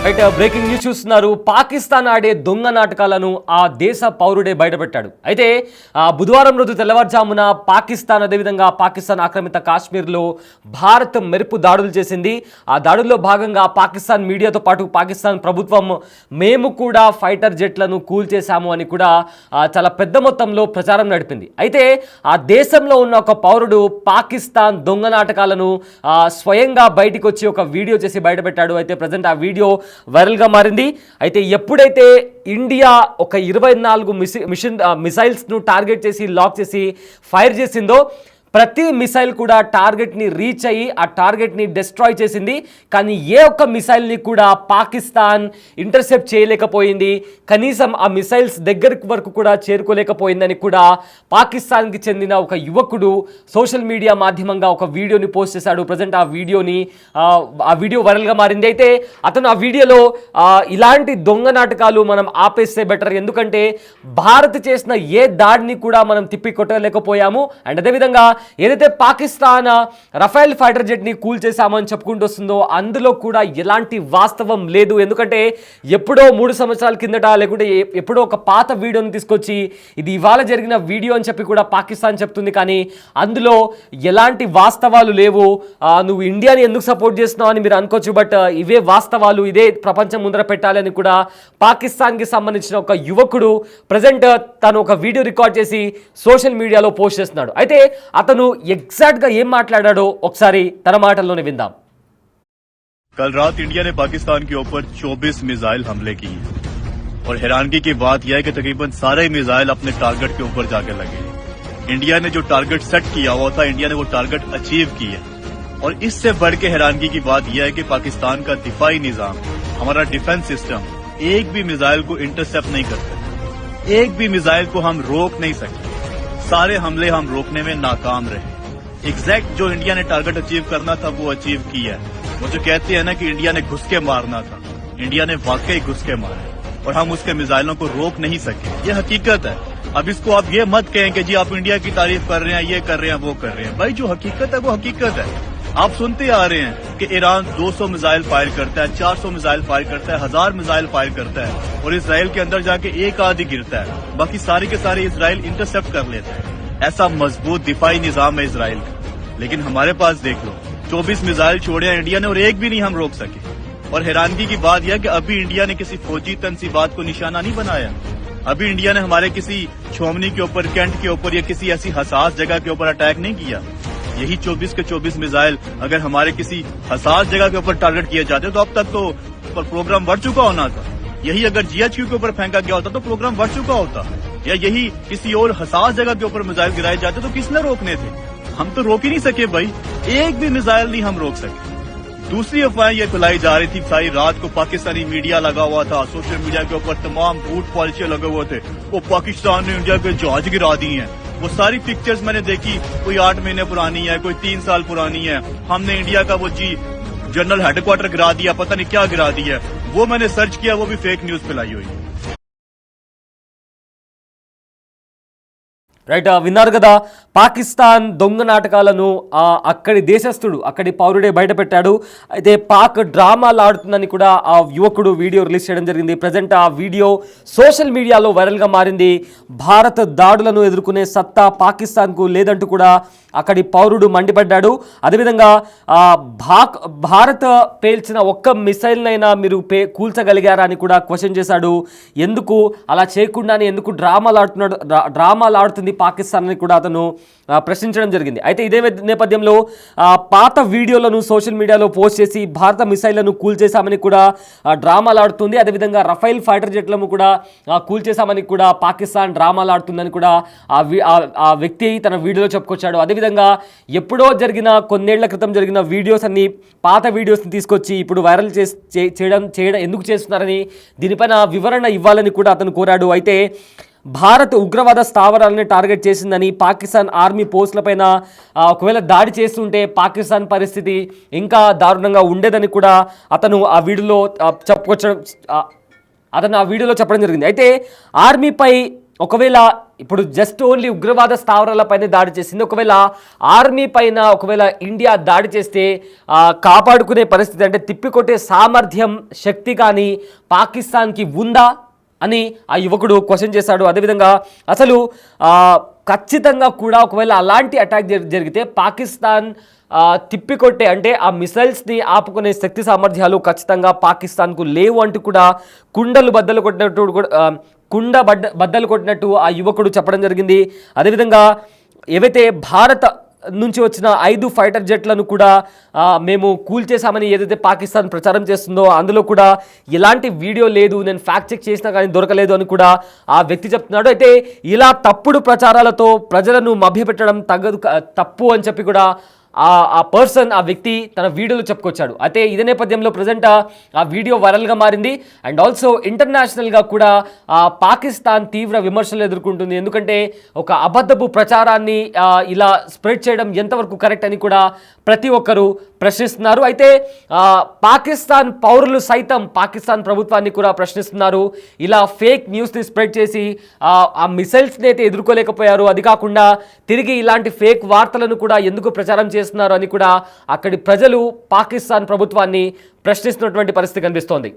Right, breaking news చూస్తున్నారు. పాకిస్తాన్ ఆడే దొంగ నాటకాలను ఆ దేశ పౌరుడే బయటపెట్టాడు. అయితే బుధవారం రోజు తెల్లవారుజామున పాకిస్తాన్, అదేవిధంగా పాకిస్తాన్ ఆక్రమిత కాశ్మీర్లో భారత్ మెరుపు దాడులు చేసింది. ఆ దాడుల్లో భాగంగా పాకిస్తాన్ మీడియాతో పాటు పాకిస్తాన్ ప్రభుత్వం మేము కూడా ఫైటర్ జెట్లను కూల్చేశాము అని కూడా చాలా పెద్ద మొత్తంలో ప్రచారం నడిపింది. అయితే ఆ దేశంలో ఉన్న ఒక పౌరుడు పాకిస్తాన్ దొంగ నాటకాలను స్వయంగా బయటికి వచ్చి ఒక వీడియో చేసి బయటపెట్టాడు. అయితే ప్రజెంట్ ఆ వీడియో వైరల్గా మారింది. అయితే ఎప్పుడైతే ఇండియా ఒక 24 మిసైల్స్ను టార్గెట్ చేసి లాక్ చేసి ఫైర్ చేసిందో, ప్రతి మిసైల్ కూడా టార్గెట్ని రీచ్ అయ్యి ఆ టార్గెట్ని డిస్ట్రాయ్ చేసింది. కానీ ఏ ఒక్క మిసైల్ని కూడా పాకిస్తాన్ ఇంటర్సెప్ట్ చేయలేకపోయింది. కనీసం ఆ మిసైల్స్ దగ్గరికి వరకు కూడా చేరుకోలేకపోయిందని కూడా పాకిస్తాన్కి చెందిన ఒక యువకుడు సోషల్ మీడియా మాధ్యమంగా ఒక వీడియోని పోస్ట్ చేశాడు. ప్రజెంట్ ఆ వీడియో వైరల్గా మారింది. అయితే అతను ఆ వీడియోలో ఇలాంటి దొంగ నాటకాలు మనం ఆపేస్తే బెటర్, ఎందుకంటే భారత్ చేసిన ఏ దాడిని కూడా మనం తిప్పి కొట్టలేకపోయాము. అండ్ అదేవిధంగా ఏదైతే పాకిస్తాన్ రఫేల్ ఫైటర్ జెట్ ని కూల్ చేశామని చెప్పుకుంటూ వస్తుందో అందులో కూడా ఎలాంటి వాస్తవం లేదు. ఎందుకంటే ఎప్పుడో 3 సంవత్సరాల కిందట, లేకుంటే ఎప్పుడో ఒక పాత వీడియోని తీసుకొచ్చి ఇది ఇవాళ జరిగిన వీడియో అని చెప్పి కూడా పాకిస్తాన్ చెప్తుంది. కానీ అందులో ఎలాంటి వాస్తవాలు లేవు. నువ్వు ఇండియాని ఎందుకు సపోర్ట్ చేస్తున్నావు అని మీరు అనుకోవచ్చు, బట్ ఇవే వాస్తవాలు, ఇదే ప్రపంచం ముందర పెట్టాలని కూడా పాకిస్తాన్కి సంబంధించిన ఒక యువకుడు ప్రజెంట్ తను ఒక వీడియో రికార్డ్ చేసి సోషల్ మీడియాలో పోస్ట్ చేస్తున్నాడు. అయితే అతను ఎగ్జాక్ట్ గా ఏం మాట్లాడాడో ఒకసారి తన మాటల్లోనే విందాం. कल रात इंडिया ने पाकिस्तान के ऊपर 24 मिसाइल हमले किए और हैरानगी की बात यह है कि तकरीबन सारे मिसाइल अपने टारगेट के ऊपर जाकर लगे। इंडिया ने जो टारगेट सेट किया हुआ था, इंडिया ने वो टारगेट अचीव किया। और इससे बढ़ के हैरानगी की बात यह है कि पाकिस्तान का दिफाई निजाम, हमारा डिफेंस सिस्टम एक भी मिसाइल को इंटरसेप्ट नहीं कर सकता, एक भी मिसाइल को हम रोक नहीं सकते। सारे हमले हम रोकने में नाकाम रहे। एग्जैक्ट जो इंडिया ने टारगेट अचीव करना था वो अचीव किया है। वो जो कहते हैं ना कि इंडिया ने घुस के मारना था, इंडिया ने वाकई घुस के मारा और हम उसके मिसाइलों को रोक नहीं सके। ये हकीकत है। अब इसको आप ये मत कहें कि जी आप इंडिया की तारीफ कर रहे हैं, ये कर रहे हैं, वो कर रहे हैं। भाई जो हकीकत है वो हकीकत है। आप सुनते आ रहे हैं कि ईरान 200 मिसाइल फायर करता है, 400 मिसाइल फायर करता है, 1000 मिसाइल फायर करता है और इसराइल के अंदर जाके एक आदि गिरता है, बाकी सारे के सारे इसराइल इंटरसेप्ट कर लेता है। ऐसा मजबूत दिफाई निजाम है इसराइल का। लेकिन हमारे पास देख लो 24 मिसाइल छोड़े हैं इंडिया ने और एक भी नहीं हम रोक सके। और हैरानगी की बात यह कि अभी इंडिया ने किसी फौजी तनसीबात को निशाना नहीं बनाया। अभी इंडिया ने हमारे किसी छोमनी के ऊपर, कैंट के ऊपर या किसी ऐसी हसास जगह के ऊपर अटैक नहीं किया। यही 24 के 24 मिसाइल अगर हमारे किसी हसास जगह के ऊपर टारगेट किए जाते तो अब तक तो प्रोग्राम बढ़ चुका होना था। यही अगर GHQ के ऊपर फेंका गया होता तो प्रोग्राम बढ़ चुका होता। या यही किसी और हसास जगह के ऊपर मिसाइल गिराए जाते तो किसने रोकने थे? हम तो रोक ही नहीं सके भाई, एक भी मिसाइल नहीं हम रोक सके। दूसरी अफवाहें ये फैलाई जा रही थी सारी रात को, पाकिस्तानी मीडिया लगा हुआ था, सोशल मीडिया के ऊपर तमाम झूठ पॉलिसी लगे हुए थे, वो पाकिस्तान ने इंडिया के जहाज गिरा दी हैं। वो सारी पिक्चर्स मैंने देखी, कोई 8 महीने पुरानी है, कोई 3 साल पुरानी है। हमने इंडिया का वो जनरल हेडक्वार्टर गिरा दिया, पता नहीं क्या गिरा दिया। वो मैंने सर्च किया, वो भी फेक न्यूज फैलाई हुई है। రైట్, విన్నారు కదా, పాకిస్తాన్ దొంగ నాటకాలను అక్కడి దేశస్థుడు, అక్కడి పౌరుడే బయటపెట్టాడు. అయితే పాక్ డ్రామాలు ఆడుతుందని కూడా ఆ యువకుడు వీడియో రిలీజ్ చేయడం జరిగింది. ప్రజెంట్ ఆ వీడియో సోషల్ మీడియాలో వైరల్గా మారింది. భారత్ దాడులను ఎదుర్కొనే సత్తా పాకిస్తాన్కు లేదంటూ కూడా అక్కడి పౌరుడు మండిపడ్డాడు. అదేవిధంగా భారత్ పేల్చిన ఒక్క మిసైల్నైనా మీరు కూల్చగలిగారా అని కూడా క్వశ్చన్ చేశాడు. ఎందుకు అలా చేయకుండానే ఎందుకు డ్రామాలు ఆడుతుంది పాకిస్తాన్ అని కూడా అతను ప్రశ్నించడం జరిగింది. అయితే ఇదే నేపథ్యంలో పాత వీడియోలను సోషల్ మీడియాలో పోస్ట్ చేసి భారత మిసైళ్లను కూల్చేశామని కూడా డ్రామాలు ఆడుతుంది. అదేవిధంగా రఫేల్ ఫైటర్ జెట్లను కూడా కూల్చేశామని కూడా పాకిస్తాన్ డ్రామాలు ఆడుతుందని కూడా ఆ వ్యక్తి తన వీడియోలో చెప్పుకొచ్చాడు. అదేవిధంగా ఎప్పుడో జరిగిన కొన్నేళ్ల క్రితం జరిగిన వీడియోస్ అన్ని, పాత వీడియోస్ని తీసుకొచ్చి ఇప్పుడు వైరల్ చేయడం ఎందుకు చేస్తున్నారని దీనిపైన వివరణ ఇవ్వాలని కూడా అతను కోరాడు. అయితే భారత్ ఉగ్రవాద స్థావరాలని టార్గెట్ చేసిందని, పాకిస్తాన్ ఆర్మీ పోస్టులపైన ఒకవేళ దాడి చేస్తుంటే పాకిస్తాన్ పరిస్థితి ఇంకా దారుణంగా ఉండేదని కూడా అతను ఆ వీడియోలో చెప్పడం జరిగింది. అయితే ఆర్మీపై ఒకవేళ ఇప్పుడు జస్ట్ ఓన్లీ ఉగ్రవాద స్థావరాలపైన దాడి చేసింది. ఒకవేళ ఆర్మీ పైన ఒకవేళ ఇండియా దాడి చేస్తే కాపాడుకునే పరిస్థితి, అంటే తిప్పికొట్టే సామర్థ్యం, శక్తి కానీ పాకిస్తాన్కి ఉందా అని ఆ యువకుడు క్వశ్చన్ చేశాడు. అదేవిధంగా అసలు ఖచ్చితంగా కూడా ఒకవేళ అలాంటి అటాక్ జరిగితే పాకిస్తాన్ తిప్పికొట్టే, అంటే ఆ మిసైల్స్ని ఆపుకునే శక్తి సామర్థ్యాలు ఖచ్చితంగా పాకిస్తాన్కు లేవు అంటూ కూడా బద్దలు కొట్టినట్టు ఆ యువకుడు చెప్పడం జరిగింది. అదేవిధంగా ఏవైతే భారత్ నుంచి వచ్చిన 5 ఫైటర్ జెట్లను కూడా మేము కూల్చేశామని ఏదైతే పాకిస్తాన్ ప్రచారం చేస్తుందో అందులో కూడా ఎలాంటి వీడియో లేదు, నేను ఫ్యాక్ట్ చెక్ చేసినా కానీ దొరకలేదు అని కూడా ఆ వ్యక్తి చెప్తున్నాడు. అయితే ఇలా తప్పుడు ప్రచారాలతో ప్రజలను మభ్యపెట్టడం తప్పు అని చెప్పి కూడా ఆ పర్సన్, ఆ వ్యక్తి తన వీడియోలో చెప్పుకొచ్చాడు. అయితే ఇదే నేపథ్యంలో ప్రజెంట్ ఆ వీడియో వైరల్గా మారింది. అండ్ ఆల్సో ఇంటర్నేషనల్గా కూడా పాకిస్తాన్ తీవ్ర విమర్శలు ఎదుర్కొంటుంది. ఎందుకంటే ఒక అబద్ధపు ప్రచారాన్ని ఇలా స్ప్రెడ్ చేయడం ఎంతవరకు కరెక్ట్ అని కూడా ప్రతి ఒక్కరూ ప్రశ్నిస్తున్నారు. అయితే పాకిస్తాన్ పౌరులు సైతం పాకిస్తాన్ ప్రభుత్వాన్ని కూడా ప్రశ్నిస్తున్నారు. ఇలా ఫేక్ న్యూస్ని స్ప్రెడ్ చేసి ఆ మిసైల్స్ని అయితే ఎదుర్కోలేకపోయారు. అది కాకుండా తిరిగి ఇలాంటి ఫేక్ వార్తలను కూడా ఎందుకు ప్రచారం చేస్తున్నారు అని కూడా అక్కడి ప్రజలు పాకిస్తాన్ ప్రభుత్వాన్ని ప్రశ్నిస్తున్నటువంటి పరిస్థితి కనిపిస్తోంది.